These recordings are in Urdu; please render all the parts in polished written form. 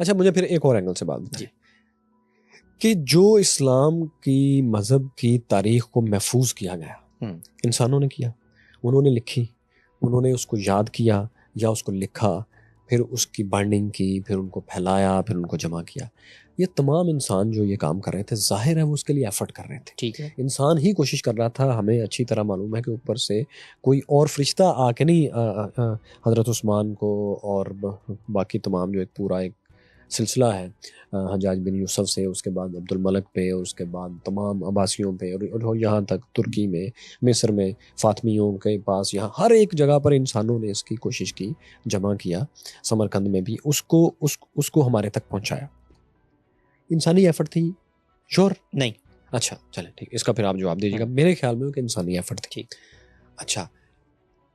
اچھا مجھے پھر ایک اور اینگل سے بات بتائیں کہ جو اسلام کی مذہب کی تاریخ کو محفوظ کیا گیا انسانوں نے کیا، انہوں نے لکھی، انہوں نے اس کو یاد کیا یا اس کو لکھا، پھر اس کی بائنڈنگ کی، پھر ان کو پھیلایا، پھر ان کو جمع کیا. یہ تمام انسان جو یہ کام کر رہے تھے ظاہر ہے وہ اس کے لیے ایفرٹ کر رہے تھے. ٹھیک ہے، انسان ہی کوشش کر رہا تھا. ہمیں اچھی طرح معلوم ہے کہ اوپر سے کوئی اور فرشتہ آ کے نہیں حضرت عثمان کو اور باقی تمام جو ایک پورا ایک سلسلہ ہے حجاج بن یوسف سے، اس کے بعد عبد الملک پہ، اور اس کے بعد تمام عباسیوں پہ، اور یہاں تک ترکی میں، مصر میں، فاطمیوں کے پاس، یہاں ہر ایک جگہ پر انسانوں نے اس کی کوشش کی، جمع کیا. سمرقند میں بھی اس کو ہمارے تک پہنچایا. انسانی ایفرٹ تھی؟ شور نہیں. اچھا چلیں ٹھیک، اس کا پھر آپ جواب دیجیے گا. میرے خیال میں کہ انسانی ایفرٹ تھی. ٹھیک. اچھا،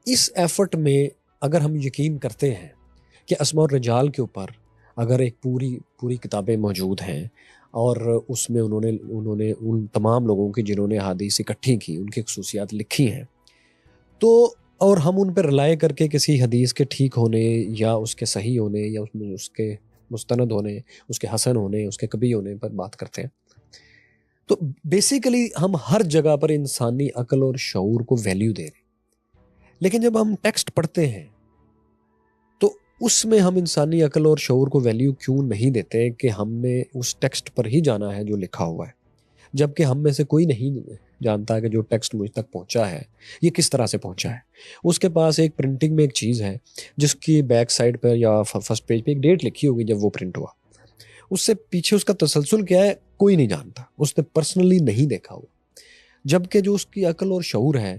اس ایفرٹ میں اگر ہم یقین کرتے ہیں کہ اسماء الرجال کے اوپر اگر ایک پوری کتابیں موجود ہیں، اور اس میں انہوں نے ان تمام لوگوں کی جنہوں نے احادیث اکٹھی کی، ان کی خصوصیات لکھی ہیں، تو اور ہم ان پہ رلائے کر کے کسی حدیث کے ٹھیک ہونے یا اس کے صحیح ہونے یا اس کے مستند ہونے، اس کے حسن ہونے، اس کے کبھی ہونے پر بات کرتے ہیں، تو بیسیکلی ہم ہر جگہ پر انسانی عقل اور شعور کو ویلیو دے رہے ہیں. لیکن جب ہم ٹیکسٹ پڑھتے ہیں تو اس میں ہم انسانی عقل اور شعور کو ویلیو کیوں نہیں دیتے کہ ہم نے اس ٹیکسٹ پر ہی جانا ہے جو لکھا ہوا ہے، جبکہ ہم میں سے کوئی نہیں جانتا کہ جو ٹیکسٹ مجھ تک پہنچا ہے یہ کس طرح سے پہنچا ہے. اس کے پاس ایک پرنٹنگ میں ایک چیز ہے جس کی بیک سائڈ پر یا فرسٹ پیج پہ ایک ڈیٹ لکھی ہوگی جب وہ پرنٹ ہوا، اس سے پیچھے اس کا تسلسل کیا ہے کوئی نہیں جانتا، اس نے پرسنلی نہیں دیکھا ہوا. جبکہ جو اس کی عقل اور شعور ہے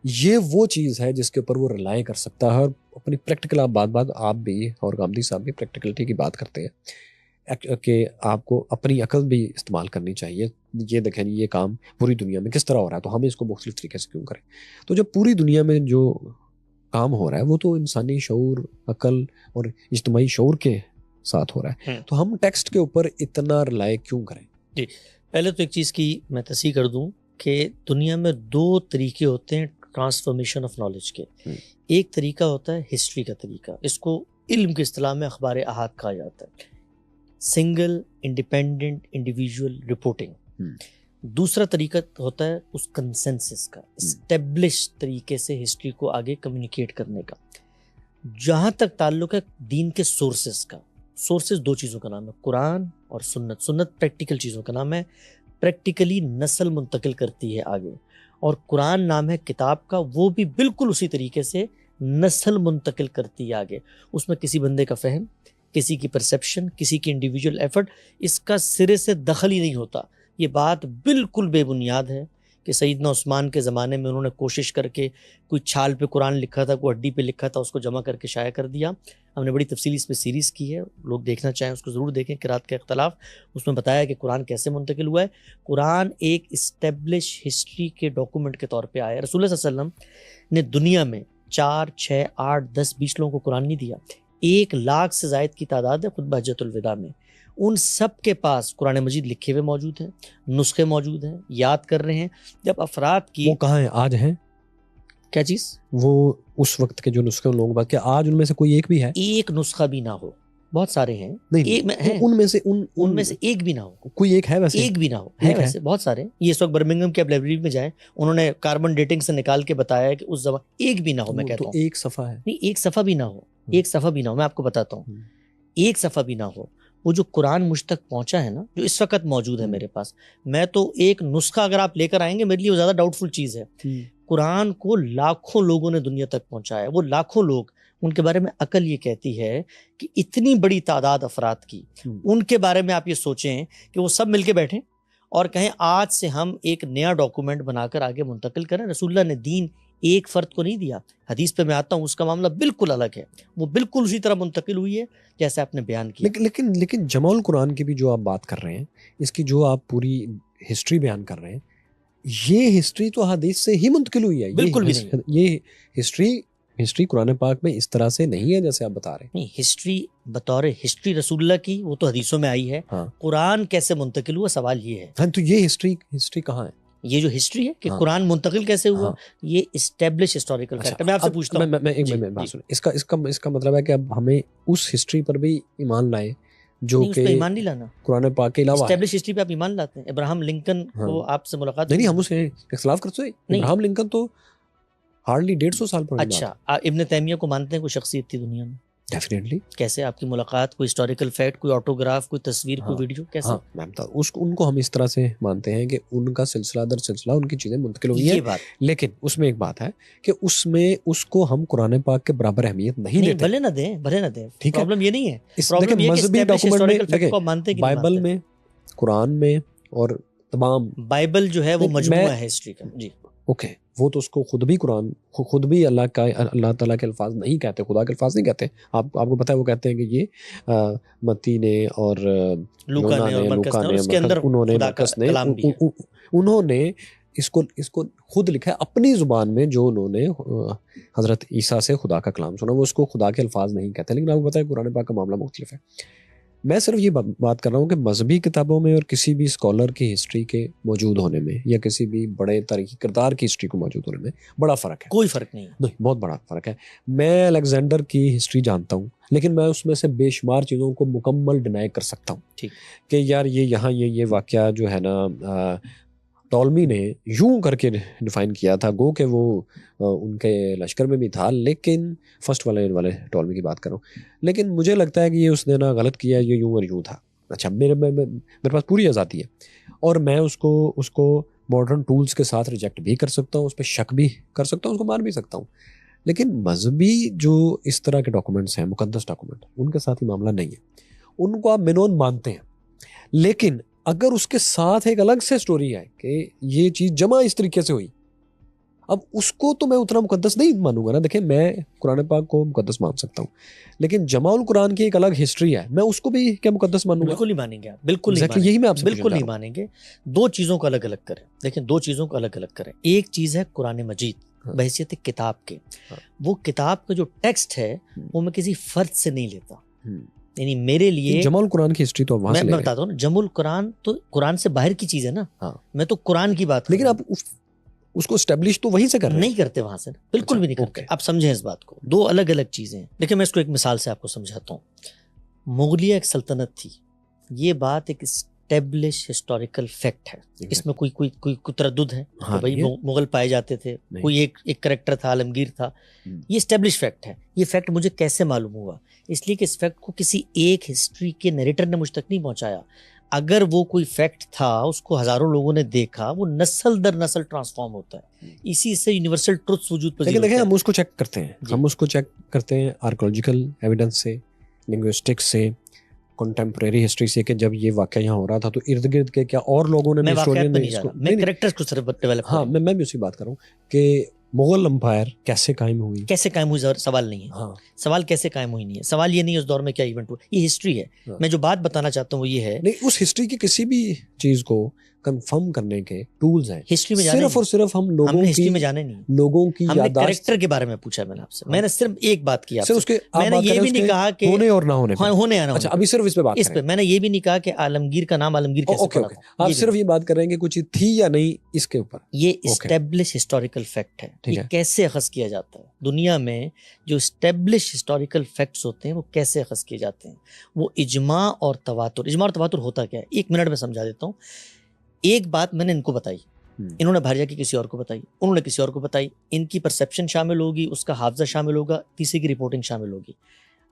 یہ وہ چیز ہے جس کے اوپر وہ رلائے کر سکتا ہے. اور اپنی پریکٹیکل آپ بھی اور گامدی صاحب بھی پریکٹیکلٹی کی بات کرتے ہیں کہ آپ کو اپنی عقل بھی استعمال کرنی چاہیے. یہ دیکھیں یہ کام پوری دنیا میں کس طرح ہو رہا ہے تو ہمیں اس کو مختلف طریقے سے کیوں کریں. تو جب پوری دنیا میں جو کام ہو رہا ہے وہ تو انسانی شعور، عقل اور اجتماعی شعور کے ساتھ ہو رہا ہے، تو ہم ٹیکسٹ کے اوپر اتنا رلائے کیوں کریں؟ جی، پہلے تو ایک چیز کی میں تصحیح کر دوں کہ دنیا میں 2 طریقے ہوتے ہیں ٹرانسفارمیشن آف نالج کے. ایک طریقہ ہوتا ہے ہسٹری کا طریقہ، اس کو علم کی اصطلاح میں اخبار احاد کہا جاتا ہے، سنگل انڈیپینڈنٹ انڈیویجول رپورٹنگ. دوسرا طریقہ ہوتا ہے اس کنسنسس کا، اسٹیبلش طریقے سے ہسٹری کو آگے کمیونیکیٹ کرنے کا. جہاں تک تعلق ہے دین کے سورسز کا، سورسز 2 چیزوں کا نام ہے، قرآن اور سنت. سنت پریکٹیکل چیزوں کا نام ہے، پریکٹیکلی نسل منتقل کرتی ہے آگے، اور قرآن نام ہے کتاب کا، وہ بھی بالکل اسی طریقے سے نسل منتقل کرتی ہے آگے. اس میں کسی بندے کا فہم، کسی کی پرسیپشن، کسی کی انڈیویجول ایفرٹ، اس کا سرے سے دخل ہی نہیں ہوتا. یہ بات بالکل بے بنیاد ہے کہ سیدنا عثمان کے زمانے میں انہوں نے کوشش کر کے کوئی چھال پہ قرآن لکھا تھا، کوئی ہڈی پہ لکھا تھا، اس کو جمع کر کے شائع کر دیا. ہم نے بڑی تفصیلی اس پہ سیریز کی ہے، لوگ دیکھنا چاہیں اس کو ضرور دیکھیں، قرات کا اختلاف. اس میں بتایا کہ قرآن کیسے منتقل ہوا ہے. قرآن ایک اسٹیبلش ہسٹری کے ڈاکومنٹ کے طور پہ آیا. رسول اللہ صلی اللہ علیہ وسلم نے دنیا میں 4 6 8 10 20 لوگوں کو قرآن نہیں دیا، 1 لاکھ سے زائد کی تعداد ہے خطبہ حجۃ الوداع میں. ان سب کے پاس قرآن مجید لکھے ہوئے موجود ہیں، نسخے موجود ہیں، یاد کر رہے ہیں. جب افراد کی وہ کہاں ہیں آج ہیں؟ کیا چیز؟ وہ اس وقت کے جو نسخے ان لوگوں کے پاس، کیا آج ان میں سے کوئی ایک بھی ہے؟ ایک نسخہ بھی نہ ہو، بہت سارے ہیں، نہیں ان میں سے ایک بھی نہ ہو، کوئی ایک ہے ویسے؟ ایک بھی نہ ہو، ہے ویسے بہت سارے. یہ اس وقت برمنگھم کی آپ لائبریری میں جائیں، انہوں نے کاربن ڈیٹنگ سے نکال کے بتایا ہے کہ اس زمان ایک بھی نہ ہو. میں کہتا ہوں ایک صفحہ ہے، نہیں ایک صفحہ بھی نہ ہو، ایک صفحہ بھی نہ ہو. میں آپ کو بتاتا ہوں، ایک صفحہ بھی نہ ہو. وہ جو قرآن مجھ تک پہنچا ہے نا، جو اس وقت موجود ہے میرے پاس، میں تو ایک نسخہ اگر آپ لے کر آئیں گے میرے لیے وہ زیادہ ڈاؤٹ فل چیز ہے. قرآن کو لاکھوں لوگوں نے دنیا تک پہنچایا ہے. وہ لاکھوں لوگ، ان کے بارے میں عقل یہ کہتی ہے کہ اتنی بڑی تعداد افراد کی، ان کے بارے میں آپ یہ سوچیں کہ وہ سب مل کے بیٹھیں اور کہیں آج سے ہم ایک نیا ڈاکومنٹ بنا کر آگے منتقل کریں. رسول اللہ نے دین ایک فرد کو نہیں دیا. حدیث پہ میں آتا ہوں، اس کا معاملہ بالکل الگ ہے، وہ بالکل اسی طرح منتقل ہوئی ہے جیسے آپ نے بیان کیا. لیکن جمع القرآن کی بھی جو آپ بات کر رہے ہیں، اس کی جو آپ پوری ہسٹری بیان کر رہے ہیں، یہ ہسٹری تو حدیث سے ہی منتقل ہوئی ہے. بالکل بھی نہیں. یہ ہسٹری قرآن پاک میں اس طرح سے نہیں ہے جیسے آپ بتا رہے ہیں. نہیں، ہسٹری بطور ہسٹری رسول اللہ کی وہ تو حدیثوں میں آئی ہے. قرآن کیسے منتقل ہوا، سوال یہ ہے. تو یہ ہسٹری کہاں ہے؟ یہ جو ہسٹری ہے کہ قرآن منتقل کیسے ہوا، یہ اسٹیبلش ہسٹوریکل فیکٹ ہے. میں آپ سے پوچھتا ہوں، اس کا مطلب ہے کہ اب ہمیں اس ہسٹری پر بھی ایمان لائے جو اس کہ پہ ایمان نہیں لانا. قرآن پاک کے علاوہ ہے. اسٹیبلش ہسٹری پہ آپ ایمان لاتے ہیں. ابراہم لنکن کو آپ سے ملاقات نہیں ہم اسے اختلاف کرتے ہیں. نہیں. ابراہم لنکن تو ہارڈلی 150 سال پرانے. اچھا ابن تیمیہ کو مانتے ہیں کوئی شخصیت تھی دنیا میں؟ ڈیفینیٹلی. کیسے آپ کی ملاقات؟ کوئی ہسٹوریکل فیکٹ، کوئی آٹوگراف، کوئی تصویر، کوئی ویڈیو؟ کیسے؟ ان کو ہم اس طرح سے مانتے ہیں کہ ان کا سلسلہ در سلسلہ ان کی چیزیں منتقل ہوئی ہیں. لیکن اس میں ایک بات ہے کہ اس میں اس کو ہم قرآن پاک کے برابر اہمیت نہیں دیتے. بھلے نہ دیں، بھلے نہ دیں، پرابلم یہ نہیں ہے. دیکھیں مذہبی ڈاکومنٹ میں بائبل میں، قرآن میں اور تمام بائبل جو ہے وہ مجموعہ ہے ہسٹری کا. جی اوکے، وہ تو اس کو خود بھی قرآن خود بھی اللہ تعالیٰ کے الفاظ نہیں کہتے، خدا کے الفاظ نہیں کہتے. آپ کو پتہ ہے وہ کہتے ہیں کہ یہ متی نے اور لوکا نے انہوں نے اس کو خود لکھا ہے اپنی زبان میں، جو انہوں نے حضرت عیسیٰ سے خدا کا کلام سنا، وہ اس کو خدا کے الفاظ نہیں کہتے. لیکن آپ کو پتہ ہے قرآن پاک کا معاملہ مختلف ہے. میں صرف یہ بات کر رہا ہوں کہ مذہبی کتابوں میں اور کسی بھی اسکالر کی ہسٹری کے موجود ہونے میں، یا کسی بھی بڑے تاریخی کردار کی ہسٹری کو موجود ہونے میں بڑا فرق ہے. کوئی فرق نہیں ہے، بہت بڑا فرق ہے. میں الیگزینڈر کی ہسٹری جانتا ہوں، لیکن میں اس میں سے بے شمار چیزوں کو مکمل ڈینائی کر سکتا ہوں. ٹھیک کہ یار یہاں یہ واقعہ جو ہے نا ٹولمی نے یوں کر کے ڈیفائن کیا تھا، گو کہ وہ ان کے لشکر میں بھی تھا، لیکن فرسٹ والے ٹولمی کی بات کر رہا ہوں. لیکن مجھے لگتا ہے کہ یہ اس نے نا غلط کیا، یہ یوں اور یوں تھا. اچھا میرے پاس پوری آزادی ہے، اور میں اس کو ماڈرن ٹولز کے ساتھ ریجیکٹ بھی کر سکتا ہوں، اس پہ شک بھی کر سکتا ہوں، اس کو مان بھی سکتا ہوں. لیکن مذہبی جو اس طرح کے ڈاکومنٹس ہیں، مقدس ڈاکومنٹ، ان کے ساتھ یہ معاملہ نہیں ہے. ان کو آپ منون مانتے ہیں، لیکن اگر اس کے ساتھ ایک الگ سے سٹوری ہے کہ یہ چیز جمع اس طریقے سے ہوئی، اب اس کو تو میں اتنا مقدس نہیں مانوں گا نا. دیکھیں میں قرآن پاک کو مقدس مان سکتا ہوں، لیکن جمع القرآن کی ایک الگ ہسٹری ہے، میں اس کو بھی کیا مقدس مانوں گا؟ بالکل نہیں مانیں گے آپ، بالکل نہیں، یہی میں آپ سے بالکل نہیں مانیں گے. دو چیزوں کو الگ الگ کریں. دیکھیں دو چیزوں کو الگ الگ کریں. ایک چیز ہے قرآن مجید بحیثیت کتاب کے، وہ کتاب کا جو ٹیکسٹ ہے وہ میں کسی فرد سے نہیں لیتا. یعنی میرے لیے جمع القرآن کی ہسٹری تو میں بتاتا ہوں نا، جمع القرآن تو قرآن سے باہر کی چیز ہے نا. میں تو قرآن کی بات، لیکن آپ اس کو اسٹیبلش تو وہیں سے کر رہے ہیں. نہیں کرتے وہاں سے، بالکل بھی نہیں کرتے. آپ سمجھیں اس بات کو، دو الگ الگ چیزیں ہیں. دیکھیں میں اس کو ایک مثال سے آپ کو سمجھاتا ہوں. مغلیہ ایک سلطنت تھی، یہ بات ایک اسٹیبلش ہسٹوریکل فیکٹ ہے، اس میں کوئی تردد ہے کہ بھائی مغل پائے جاتے تھے، کوئی ایک کریکٹر تھا، عالمگیر تھا. یہ اسٹیبلش فیکٹ ہے. یہ فیکٹ مجھے کیسے معلوم ہوا؟ اس لیے کہ اس فیکٹ کو کسی ایک ہسٹری کے نیریٹر نے مجھ تک نہیں پہنچایا. اگر وہ کوئی فیکٹ تھا، اس کو ہزاروں لوگوں نے دیکھا، وہ نسل در نسل ٹرانسفارم ہوتا ہے. اسی سے یونیورسل ٹروتس وجود پذیر ہوتے ہیں. دیکھیں ہم اس کو چیک کرتے ہیں، ہم اس کو چیک کرتے ہیں آرکیولوجیکل ایویڈنس سے، لنگوسٹکس سے، کنٹمپریری ہسٹری سے، کہ جب یہ واقعہ یہاں ہو رہا تھا تو ارد گرد کے کیا اور لوگوں نے، میں واقعات پہ نہیں جا رہا، میں کریکٹرز کو صرف ڈیولپ. ہاں میں بھی اسی بات کر رہا ہوں کہ مغل امپائر کیسے قائم ہوئی، سوال نہیں ہے. سوال کیسے قائم ہوئی نہیں ہے، سوال یہ نہیں ہے اس دور میں کیا ایونٹ ہوا. یہ ہسٹری ہے. میں جو بات بتانا چاہتا ہوں وہ یہ ہے، نہیں اس ہسٹری کی کسی بھی چیز کو کنفرم کرنے کے ٹولز ہیں. ہسٹری میں صرف اور صرف ہم لوگوں ہسٹری میں جانے نہیں، لوگوں کی یادداشت، کریکٹر کے بارے میں پوچھا میں نے آپ سے. میں نے صرف ایک بات کی آپ سے، میں نے یہ بھی نہیں کہا کہ ہونے اور نہ ہونے، ہونے یا نہ ہونے. اچھا ابھی صرف اس پہ بات اس پہ میں نے یہ بھی نہیں کہا کہ عالمگیر کا نام عالمگیر کیسے پڑا تھا. آپ صرف یہ بات کر رہے ہیں کہ کچھ تھی یا نہیں اس کے اوپر. یہ اسٹیبلش ہسٹوریکل فیکٹ ہے. یہ کیسے اخذ کیا جاتا ہے دنیا میں؟ جو اسٹیبلش ہسٹوریکل فیکٹس ہوتے ہیں وہ کیسے اخذ کیے جاتے ہیں؟ وہ اجماع اور تواتر. اجماع اور تواتر ہوتا کیا ہے؟ ایک منٹ میں سمجھا دیتا ہوں. ایک بات میں نے ان کو بتائی، انہوں نے بھاریا کی کسی اور کو بتائی، انہوں نے کسی اور کو بتائی، ان کی پرسیپشن شامل ہوگی، اس کا حافظہ شامل ہوگا، تیسرے کی رپورٹنگ شامل ہوگی.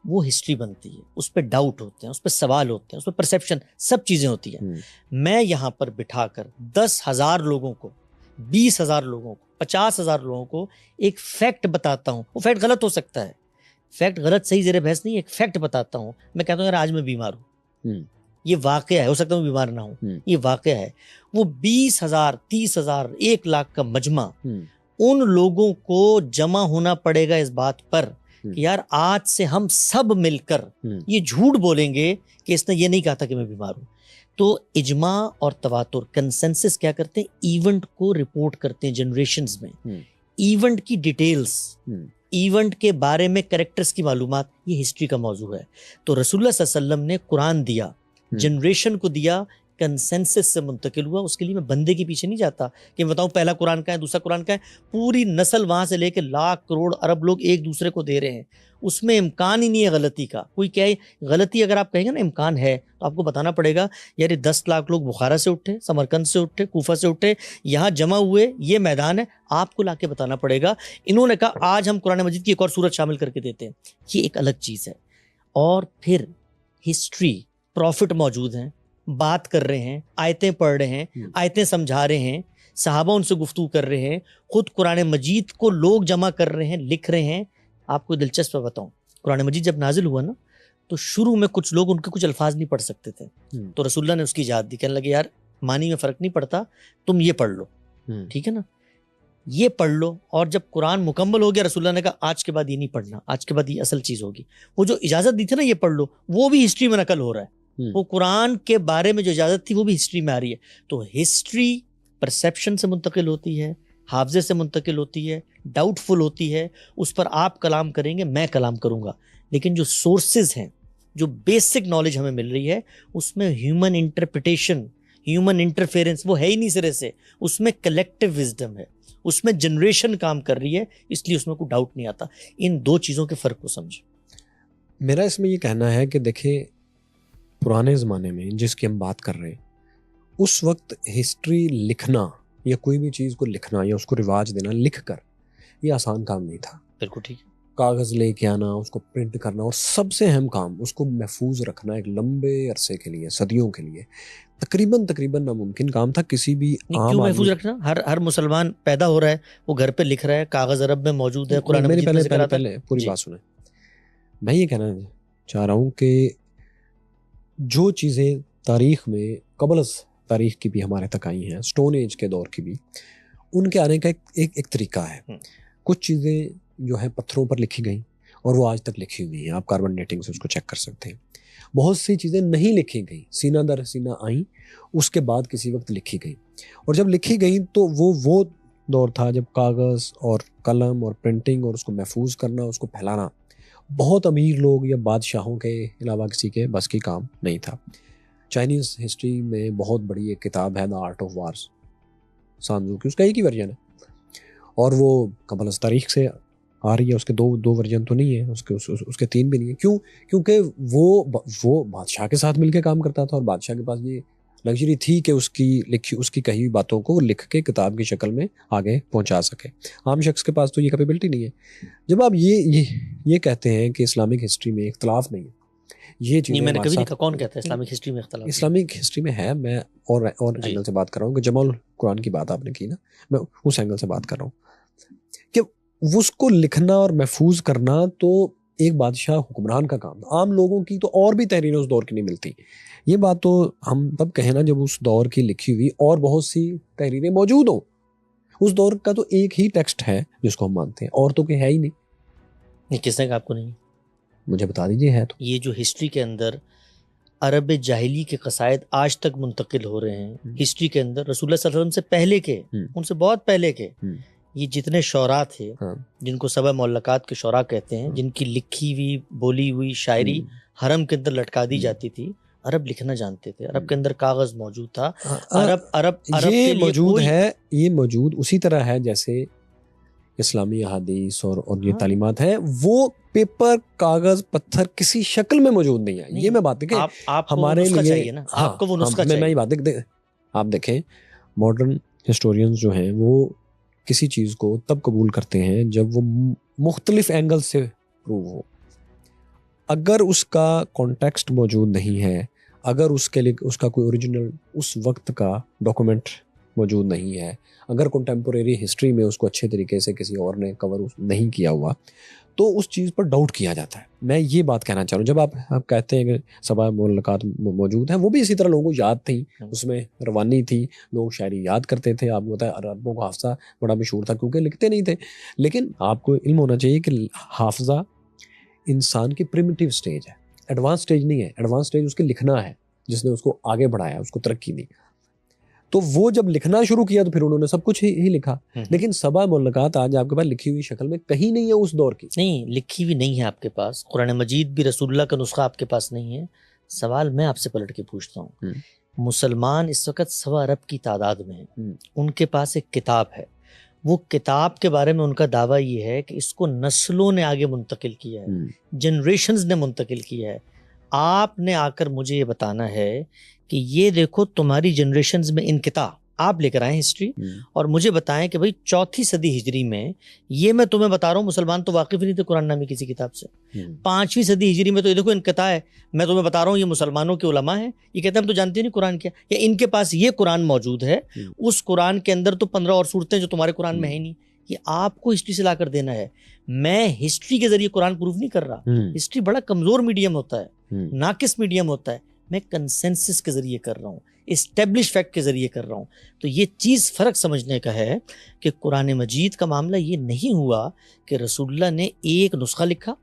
وہ ہسٹری بنتی ہے. اس پہ ڈاؤٹ ہوتے ہیں، اس پہ سوال ہوتے ہیں، اس پہ پرسیپشن، سب چیزیں ہوتی ہیں. میں یہاں پر بٹھا کر 10,000 لوگوں کو، 20,000 لوگوں کو، 50,000 لوگوں کو ایک فیکٹ بتاتا ہوں. وہ فیکٹ غلط ہو سکتا ہے، فیکٹ غلط صحیح زیر بحث نہیں، ایک فیکٹ بتاتا ہوں. میں کہتا ہوں یار آج میں بیمار ہوں، یہ واقعہ ہے، ہو سکتا ہے میں بیمار نہ ہوں، یہ واقعہ ہے. وہ 20,000 30,000 1,00,000 کا مجمع، ان لوگوں کو جمع ہونا پڑے گا اس بات پر کہ یار آج سے ہم سب مل کر یہ جھوٹ بولیں گے کہ اس نے یہ نہیں کہا تھا کہ میں بیمار ہوں. تو اجماع اور تواتر، کنسنسس کیا کرتے ہیں؟ ایونٹ کو رپورٹ کرتے ہیں جنریشنز میں. ایونٹ کی ڈیٹیلز، ایونٹ کے بارے میں کریکٹرز کی معلومات، یہ ہسٹری کا موضوع ہے. تو رسول اللہ صلی اللہ علیہ وسلم نے قرآن دیا، جنریشن کو دیا کنسنسس سے منتقل ہوا. اس کے لیے میں بندے کے پیچھے نہیں جاتا کہ میں بتاؤں پہلا قرآن کا ہے دوسرا قرآن کا ہے. پوری نسل وہاں سے لے کے لاکھ کروڑ ارب لوگ ایک دوسرے کو دے رہے ہیں. اس میں امکان ہی نہیں ہے غلطی کا. کوئی کہے غلطی اگر آپ کہیں گے نا امکان ہے تو آپ کو بتانا پڑے گا یار 10 لاکھ لوگ بخارا سے اٹھے, سمرقند سے اٹھے, کوفہ سے اٹھے, یہاں جمع ہوئے, یہ میدان ہے, آپ کو لا کے بتانا پڑے گا. انہوں نے کہا آج ہم قرآن مجید کی ایک اور سورت شامل کر کے دیتے ہیں. یہ ایک الگ چیز ہے. اور پھر ہسٹری, پروفٹ موجود ہیں, بات کر رہے ہیں, آیتیں پڑھ رہے ہیں, آیتیں سمجھا رہے ہیں, صحابہ ان سے گفتگو کر رہے ہیں, خود قرآن مجید کو لوگ جمع کر رہے ہیں, لکھ رہے ہیں. آپ کو دلچسپ بتاؤں, قرآن مجید جب نازل ہوا نا تو شروع میں کچھ لوگ ان کے کچھ الفاظ نہیں پڑھ سکتے تھے, تو رسول اللہ نے اس کی اجازت دی. کہنے لگے یار معنی میں فرق نہیں پڑتا, تم یہ پڑھ لو, ٹھیک ہے نا, یہ پڑھ لو. اور جب قرآن مکمل ہو گیا رسول اللہ نے کہا آج کے بعد یہ نہیں پڑھنا, آج کے بعد یہ اصل چیز ہوگی. وہ جو اجازت دی تھی نا یہ پڑھ لو, وہ بھی ہسٹری میں نقل ہو رہا ہے. وہ قرآن کے بارے میں جو اجازت تھی وہ بھی ہسٹری میں آ رہی ہے. تو ہسٹری پرسیپشن سے منتقل ہوتی ہے, حافظے سے منتقل ہوتی ہے, ڈاؤٹ فل ہوتی ہے. اس پر آپ کلام کریں گے, میں کلام کروں گا, لیکن جو سورسز ہیں, جو بیسک نالج ہمیں مل رہی ہے, اس میں ہیومن انٹرپریٹیشن, ہیومن انٹرفیرنس وہ ہے ہی نہیں سرے سے. اس میں کلیکٹیو وزڈم ہے, اس میں جنریشن کام کر رہی ہے, اس لیے اس میں کوئی ڈاؤٹ نہیں آتا. ان دو چیزوں کے فرق کو سمجھ. میرا اس میں یہ کہنا ہے کہ دیکھیں پرانے زمانے میں جس کی ہم بات کر رہے ہیں, اس وقت ہسٹری لکھنا یا کوئی بھی چیز کو لکھنا یا اس کو رواج دینا لکھ کر, یہ آسان کام نہیں تھا. بالکل ٹھیک. کاغذ لے کے آنا, اس کو پرنٹ کرنا, اور سب سے اہم کام اس کو محفوظ رکھنا ایک لمبے عرصے کے لیے, صدیوں کے لیے تقریباً ناممکن کام تھا. کسی بھی عام کیوں محفوظ رکھنا؟ ہر مسلمان پیدا ہو رہا ہے, وہ گھر پہ لکھ رہا ہے, کاغذ عرب میں موجود ہے, قرآن مجید میں ذکر آتا ہے. پہلے پوری بات سنیں. میں یہ کہنا چاہ رہا ہوں کہ جو چیزیں تاریخ میں قبل از تاریخ کی بھی ہمارے تک آئی ہیں, سٹون ایج کے دور کی بھی, ان کے آنے کا ایک طریقہ ہے. کچھ چیزیں جو ہیں پتھروں پر لکھی گئیں اور وہ آج تک لکھی ہوئی ہیں, آپ کاربن ڈیٹنگ سے اس کو چیک کر سکتے ہیں. بہت سی چیزیں نہیں لکھی گئیں, سینہ در سینہ آئیں, اس کے بعد کسی وقت لکھی گئیں. اور جب لکھی گئیں تو وہ دور تھا جب کاغذ اور قلم اور پرنٹنگ اور اس کو محفوظ کرنا, اس کو پھیلانا بہت امیر لوگ یا بادشاہوں کے علاوہ کسی کے بس کی کام نہیں تھا. چائنیز ہسٹری میں بہت بڑی ایک کتاب ہے دا آرٹ آف وارز, سانزو کی, اس کا ایک ہی ورژن ہے اور وہ قبل از تاریخ سے آ رہی ہے. اس کے دو ورژن تو نہیں ہے, اس کے 3 بھی نہیں ہے. کیونکہ وہ بادشاہ کے ساتھ مل کے کام کرتا تھا, اور بادشاہ کے پاس یہ لگژری تھی کہ اس کی کہی ہوئی باتوں کو وہ لکھ کے کتاب کی شکل میں آگے پہنچا سکے. عام شخص کے پاس تو یہ کیپیبلٹی نہیں ہے. جب آپ یہ کہتے ہیں کہ اسلامک ہسٹری میں اختلاف نہیں ہے, یہ چیزیں میں نے کبھی نہیں کہا. کون کہتا ہے اسلامک ہسٹری میں اختلاف؟ اسلامک ہسٹری میں ہے. میں اور اینگل سے بات کر رہا ہوں کہ جمع القرآن کی بات آپ نے کی نا, میں اس اینگل سے بات کر رہا ہوں کہ اس کو لکھنا اور محفوظ کرنا تو ایک بادشاہ حکمران کا کام تھا. عام لوگوں کی تو اور بھی تحریریں اس دور کی نہیں ملتی. یہ بات تو ہم تب کہیں نا جب اس دور کی لکھی ہوئی اور بہت سی تحریریں موجود ہوں. اس دور کا تو ایک ہی ٹیکسٹ ہے جس کو ہم مانتے ہیں, اور تو کہ ہے ہی نہیں. کس نے کہا آپ کو نہیں؟ مجھے بتا دیجیے. ہے تو یہ جو ہسٹری کے اندر عرب جاہلی کے قصائد آج تک منتقل ہو رہے ہیں, ہسٹری کے اندر رسول اللہ صلی اللہ علیہ وسلم سے پہلے کے, ان سے بہت پہلے کے, یہ جتنے شعراء تھے جن کو سبع معلقات کے شعراء کہتے ہیں, جن کی لکھی ہوئی بولی ہوئی شاعری حرم کے اندر لٹکا دی جاتی تھی, عرب لکھنا جانتے تھے, عرب کے اندر کاغذ موجود تھا. عرب یہ موجود ہے, یہ موجود اسی طرح ہے جیسے اسلامی احادیث اور یہ تعلیمات ہیں, وہ پیپر کاغذ پتھر کسی شکل میں موجود نہیں ہے. یہ میں بات دیکھیں ہمارے لیے, آپ کو وہ نسخہ چاہیے. میں یہ بات آپ دیکھیں ماڈرن ہسٹورینز جو ہیں وہ کسی چیز کو تب قبول کرتے ہیں جب وہ مختلف اینگل سے پروو ہو. اگر اس کا کانٹیکسٹ موجود نہیں ہے, اگر اس کے لیے اس کا کوئی اوریجنل اس وقت کا ڈاکومنٹ موجود نہیں ہے, اگر کنٹمپوریری ہسٹری میں اس کو اچھے طریقے سے کسی اور نے کور نہیں کیا ہوا, تو اس چیز پر ڈاؤٹ کیا جاتا ہے. میں یہ بات کہنا چاہ رہا ہوں. جب آپ کہتے ہیں کہ سبع معلقات موجود ہیں, وہ بھی اسی طرح لوگوں کو یاد تھیں, اس میں روانی تھی, لوگ شاعری یاد کرتے تھے. آپ کو پتا ہے عربوں کا حافظہ بڑا مشہور تھا کیونکہ لکھتے نہیں تھے. لیکن آپ کو علم ہونا چاہیے کہ حافظہ انسان کی پریمیٹیو سٹیج ہے, ایڈوانس سٹیج نہیں ہے. ایڈوانس سٹیج اس کے لکھنا ہے, جس نے اس کو آگے بڑھایا, اس کو ترقی دی. تو وہ جب لکھنا شروع کیا تو پھر انہوں نے سب کچھ ہی لکھا. لیکن سبع معلقات آج آپ کے پاس لکھی ہوئی شکل میں کہیں نہیں ہے اس دور کی. نہیں لکھی ہوئی نہیں ہے آپ کے پاس. قرآن مجید بھی رسول اللہ کا نسخہ آپ کے پاس نہیں ہے. سوال میں آپ سے پلٹ کے پوچھتا ہوں, مسلمان اس وقت 1.25 ارب کی تعداد میں ہیں. ان کے پاس ایک کتاب ہے. وہ کتاب کے بارے میں ان کا دعویٰ یہ ہے کہ اس کو نسلوں نے آگے منتقل کیا ہے, جنریشنز نے منتقل کیا ہے. آپ نے آ کر مجھے یہ بتانا ہے کہ یہ دیکھو تمہاری جنریشنز میں انقطاع آپ لے کر آئیں ہسٹری, اور مجھے بتائیں کہ بھئی 4 صدی ہجری میں, یہ میں تمہیں بتا رہا ہوں مسلمان تو واقف نہیں تھے قرآن نامی کسی کتاب سے. 5ویں صدی ہجری میں تو یہ دیکھو انقطاع ہے. میں تمہیں بتا رہا ہوں یہ مسلمانوں کے علماء ہیں, یہ کہتے ہیں ہم تو جانتے نہیں قرآن کیا, یا ان کے پاس یہ قرآن موجود ہے, اس قرآن کے اندر تو 15 اور صورتیں جو تمہارے قرآن میں ہیں نہیں. یہ آپ کو ہسٹری سے لا کر دینا ہے. میں ہسٹری کے ذریعے قرآن پروف نہیں کر رہا. ہسٹری بڑا کمزور میڈیم ہوتا ہے, ناقص میڈیم ہوتا ہے. میں کنسنسس کے ذریعے کر رہا ہوں, اسٹیبلش فیکٹ کے ذریعے کر رہا ہوں. تو یہ چیز فرق سمجھنے کا ہے کہ قرآن مجید کا معاملہ یہ نہیں ہوا کہ رسول اللہ نے ایک نسخہ لکھا,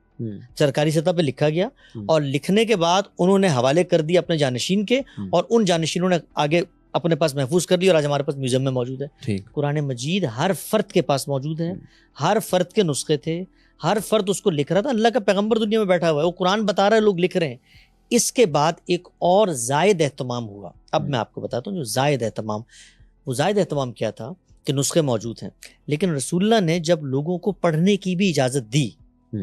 سرکاری سطح پہ لکھا گیا, اور لکھنے کے بعد انہوں نے حوالے کر دی اپنے جانشین کے, اور ان جانشینوں نے آگے اپنے پاس محفوظ کر دی, اور آج ہمارے پاس میوزیم میں موجود ہے. قرآن مجید ہر فرد کے پاس موجود ہے, ہر فرد کے نسخے تھے, ہر فرد اس کو لکھ رہا تھا. اللہ کا پیغمبر دنیا میں بیٹھا ہوا ہے, وہ قرآن بتا رہا ہے, لوگ لکھ رہے ہیں. اس کے بعد ایک اور زائد اہتمام ہوا. اب میں آپ کو بتاتا ہوں جو زائد اہتمام, وہ زائد اہتمام کیا تھا کہ نسخے موجود ہیں, لیکن رسول اللہ نے جب لوگوں کو پڑھنے کی بھی اجازت دی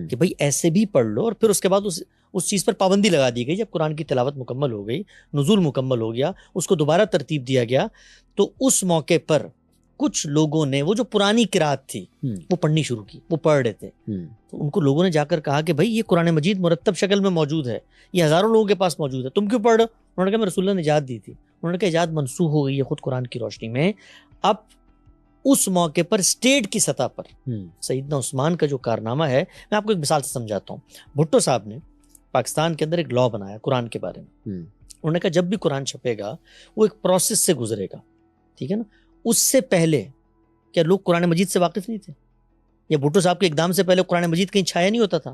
کہ بھئی ایسے بھی پڑھ لو, اور پھر اس کے بعد اس چیز پر پابندی لگا دی گئی. جب قرآن کی تلاوت مکمل ہو گئی, نزول مکمل ہو گیا, اس کو دوبارہ ترتیب دیا گیا, تو اس موقع پر کچھ لوگوں نے وہ جو پرانی قرات تھی وہ پڑھنی شروع کی, وہ پڑھ رہے تھے. تو ان کو لوگوں نے جا کر کہا کہ بھئی یہ قرآن مجید مرتب شکل میں موجود ہے, یہ ہزاروں لوگوں کے پاس موجود ہے, تم کیوں پڑھ رہے ہو؟ انہوں نے کہا میں رسول اللہ نے اجازت دی تھی. انہوں نے کہا اجازت منسوخ ہو گئی ہے خود قرآن کی روشنی میں. اب اس موقع پر اسٹیٹ کی سطح پر سیدنا عثمان کا جو کارنامہ ہے, میں آپ کو ایک مثال سے سمجھاتا ہوں. بھٹو صاحب نے پاکستان کے اندر ایک لا بنایا قرآن کے بارے میں. انہوں نے کہا جب بھی قرآن چھپے گا وہ ایک پروسیس سے گزرے گا, ٹھیک ہے نا. اس سے پہلے کیا لوگ قرآن مجید سے واقف نہیں تھے؟ یا بھٹو صاحب کے اقدام سے پہلے قرآن مجید کہیں چھایا نہیں ہوتا تھا؟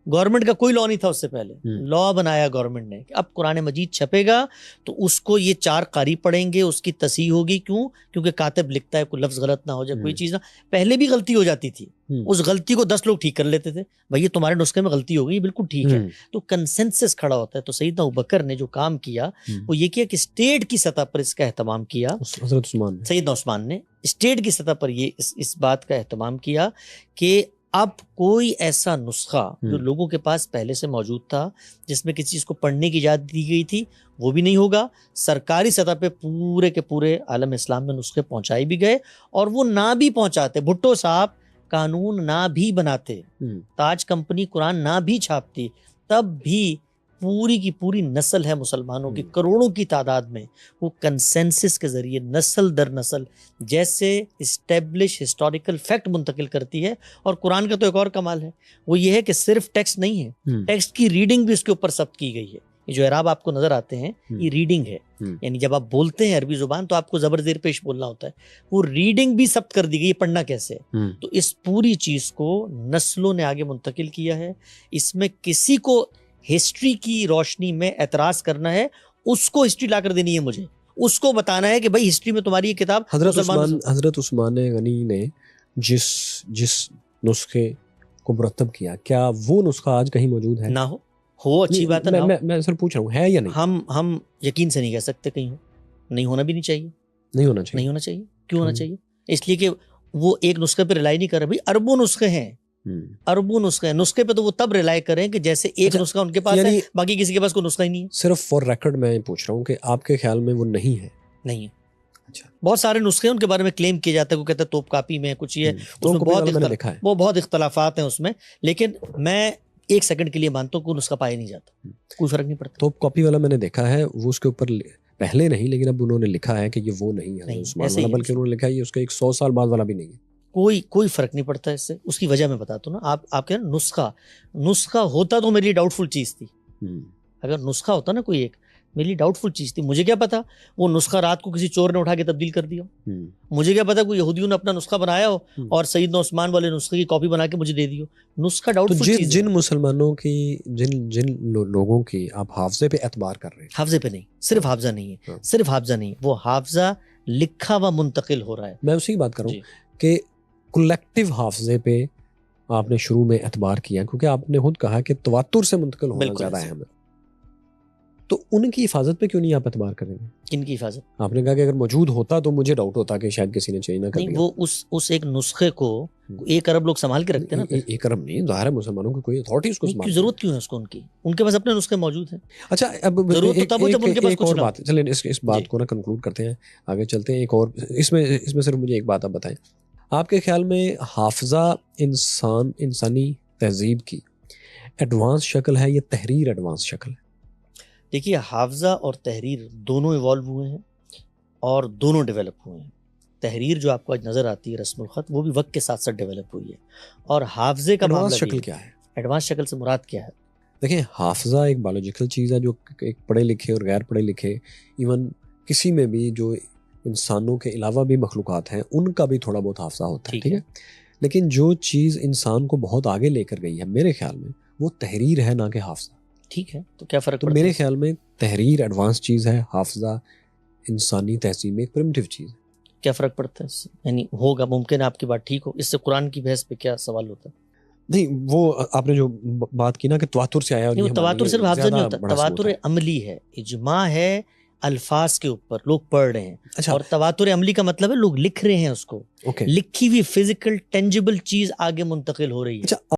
گورنمنٹ کا کوئی لا نہیں تھا اس سے پہلے. لا بنایا گورنمنٹ نے کہ اب قرآن مجید چھپے گا تو اس کو یہ 4 قاری پڑھیں گے, اس کی تصحیح ہوگی. کیوں؟ کیونکہ کاتب لکھتا ہے, کوئی لفظ غلط نہ ہو جائے, کوئی چیز نہ. پہلے بھی غلطی ہو جاتی تھی, اس غلطی کو 10 لوگ ٹھیک کر لیتے تھے, بھائی یہ تمہارے نسخے میں غلطی ہو گئی, بالکل ٹھیک ہے. تو کنسنسس کھڑا ہوتا ہے. تو سیدنا ابوبکر نے جو کام کیا وہ یہ کیا کہ اسٹیٹ کی سطح پر اس کا اہتمام کیا. سیدنا عثمان نے اسٹیٹ کی سطح پر یہ اس بات کا اہتمام کیا کہ اب کوئی ایسا نسخہ جو لوگوں کے پاس پہلے سے موجود تھا, جس میں کسی چیز کو پڑھنے کی اجازت دی گئی تھی, وہ بھی نہیں ہوگا. سرکاری سطح پہ پورے کے پورے عالم اسلام میں نسخے پہنچائے بھی گئے, اور وہ نہ بھی پہنچاتے, بھٹو صاحب قانون نہ بھی بناتے, تاج کمپنی قرآن نہ بھی چھاپتی, تب بھی پوری کی پوری نسل ہے مسلمانوں کی, کروڑوں کی تعداد میں, وہ کنسنسس کے ذریعے نسل در نسل جیسے اسٹیبلش ہسٹوریکل فیکٹ منتقل کرتی ہے. اور قرآن کا تو ایک اور کمال ہے, وہ یہ ہے کہ صرف ٹیکسٹ نہیں ہے, ٹیکسٹ کی ریڈنگ بھی اس کے اوپر ثبت کی گئی ہے. یہ جو اعراب آپ کو نظر آتے ہیں یہ ریڈنگ ہے, یعنی جب آپ بولتے ہیں عربی زبان تو آپ کو زبر زیر پیش بولنا ہوتا ہے, وہ ریڈنگ بھی ثبت کر دی گئی, یہ پڑھنا کیسے ہے. تو اس پوری چیز کو نسلوں نے آگے منتقل کیا ہے. اس میں کسی کو ہسٹری کی روشنی میں اعتراض کرنا ہے, اس کو ہسٹری لا کر دینی ہے, مجھے اس کو بتانا ہے کہ بھائی ہسٹری میں تمہاری یہ کتاب. حضرت عثمان غنی نے جس نسخے کو مرتب کیا, کیا وہ نسخہ آج کہیں موجود ہے؟ نہ ہو اچھی بات ہے. میں سر پوچھ رہا ہوں ہے یا نہیں. ہم یقین سے نہیں کہہ سکتے کہیں ہو, نہیں ہونا بھی نہیں چاہیے. نہیں ہونا چاہیے. کیوں ہونا چاہیے؟ اس لیے کہ وہ ایک نسخے پہ رلائی نہیں کر رہے. بھائی اربوں نسخے ہیں, اربوں نسخے ہیں. نسخے پہ تو وہ تب ریلائی کریں کہ جیسے ایک نسخہ ان کے پاس ہے, باقی کسی کے پاس کوئی نسخہ ہی نہیں ہے. صرف فور ریکارڈ میں پوچھ رہا ہوں کہ آپ کے خیال میں وہ نہیں ہے؟ نہیں ہے. اچھا, بہت سارے نسخے ان کے بارے میں کلیم کیا جاتا ہے, وہ کہتا ہے توپ کاپی میں کچھ یہ اس میں بہت اختلافات ہیں اس میں, لیکن میں 1 سیکنڈ کے لیے مانتا ہوں کہ نسخہ پایا نہیں جاتا, کوئی فرق نہیں پڑتا. توپ کاپی والا میں نے دیکھا ہے, وہ اس کے اوپر پہلے نہیں, لیکن اب انہوں نے لکھا ہے کہ یہ وہ نہیں ہے عثمان والا, بلکہ انہوں نے لکھا ہے یہ اس کا 100 سال بعد والا بھی نہیں ہے. کوئی فرق نہیں پڑتا اس سے. اس کی وجہ میں بتاتا ہوں نا. آپ کہہ رہے نسخہ ہوتا تو میرے لیے ڈاؤٹ فل چیز تھی. اگر نسخہ ہوتا نا کوئی ایک, میرے لیے ڈاؤٹ فل چیز تھی. مجھے کیا پتا وہ نسخہ رات کو کسی چور نے اٹھا کے تبدیل کر دیا, مجھے کیا پتا کوئی یہودیوں نے اپنا نسخہ بنایا ہو اور سیدنا عثمان والے نسخے کی کاپی بنا کے مجھے دے دی ہو. نسخہ ڈاؤٹ فل چیز ہے. جن مسلمانوں کی جن لوگوں کی آپ حافظے پہ اعتبار کر رہے ہیں, حافظے پہ نہیں, صرف حافظہ نہیں ہے, صرف حافظہ نہیں, وہ حافظہ لکھا ہوا منتقل ہو رہا ہے. میں اسی کی بات کروں کہ کلیکٹیو حافظے پہ آپ نے شروع میں اعتبار کیا, کیونکہ آپ نے خود کہا کہ تواتر سے منتقل ہونا زیادہ اہم ہے. تو ان کی حفاظت پہ کیوں نہیں آپ اعتبار کریں گے؟ کن کی حفاظت؟ آپ نے کہا کہ اگر موجود ہوتا تو مجھے ڈاؤٹ ہوتا کہ شاید کسی نے چینج نہ کر نہیں، دیا. وہ اس ایک نسخے کو 1 ارب لوگ سنبھال کے رکھتے ہیں نا. ایک ارب نہیں، ظاہر ہے مسلمانوں کی کوئی اتھارٹی اس کو نہیں، سنبھال. ضرورت کیوں ہے اس کو؟ ان کے پاس اپنے نسخے موجود ہیں. اچھا اب ضرورت تو تب ہو جب ان کے پاس ایک کچھ اور نہ ہو. بات، چلیں اس بات کو نا کنکلوڈ کرتے ہیں، آگے چلتے ہیں. ایک اور اس میں صرف مجھے ایک بات آپ بتائیں، آپ کے خیال میں حافظہ انسانی تہذیب کی ایڈوانس شکل ہے یا تحریر ایڈوانس شکل ہے؟ دیکھیے، حافظہ اور تحریر دونوں ایوالو ہوئے ہیں اور دونوں ڈیولپ ہوئے ہیں. تحریر جو آپ کو آج نظر آتی ہے رسم الخط، وہ بھی وقت کے ساتھ ساتھ ڈیولپ ہوئی ہے. اور حافظے کا ایڈوانس معاملہ شکل بھی کیا ہے؟ ایڈوانس شکل سے مراد کیا ہے؟ دیکھیں، حافظہ ایک بایولوجیکل چیز ہے جو ایک پڑھے لکھے اور غیر پڑھے لکھے، ایون کسی میں بھی جو انسانوں کے علاوہ بھی مخلوقات ہیں ان کا بھی تھوڑا بہت حافظہ ہوتا ہے. ٹھیک ہے، لیکن جو چیز انسان کو بہت آگے لے کر گئی ہے میرے خیال میں وہ تحریر ہے، نہ کہ حافظہ. ٹھیک ہے، تو کیا فرق تو پڑتا میرے ہے؟ خیال میں تحریر ایڈوانس چیز ہے، حافظہ انسانی تہذیب میں ایک پرمیٹیو چیز ہے. کیا فرق پڑتا ہے اس سے؟ یعنی ہوگا، ممکن ہے آپ کی بات ٹھیک ہو، اس سے قرآن کی بحث پہ کیا سوال ہوتا ہے؟ نہیں، وہ آپ نے جو بات کی نا کہ تواتر سے آیا اور نہیں، یہ وہ ہمارے تواتر لیے صرف حافظہ نہیں زیادہ ہوتا، بڑا ثبوت تواتر ہے. عملی ہے. اجماع ہے الفاظ کے اوپر، لوگ پڑھ رہے ہیں. اچھا، اور تواتر عملی کا مطلب ہے لوگ لکھ رہے ہیں، اس کو اوکے. لکھی ہوئی فزیکل ٹینجیبل چیز آگے منتقل ہو رہی ہے. اچھا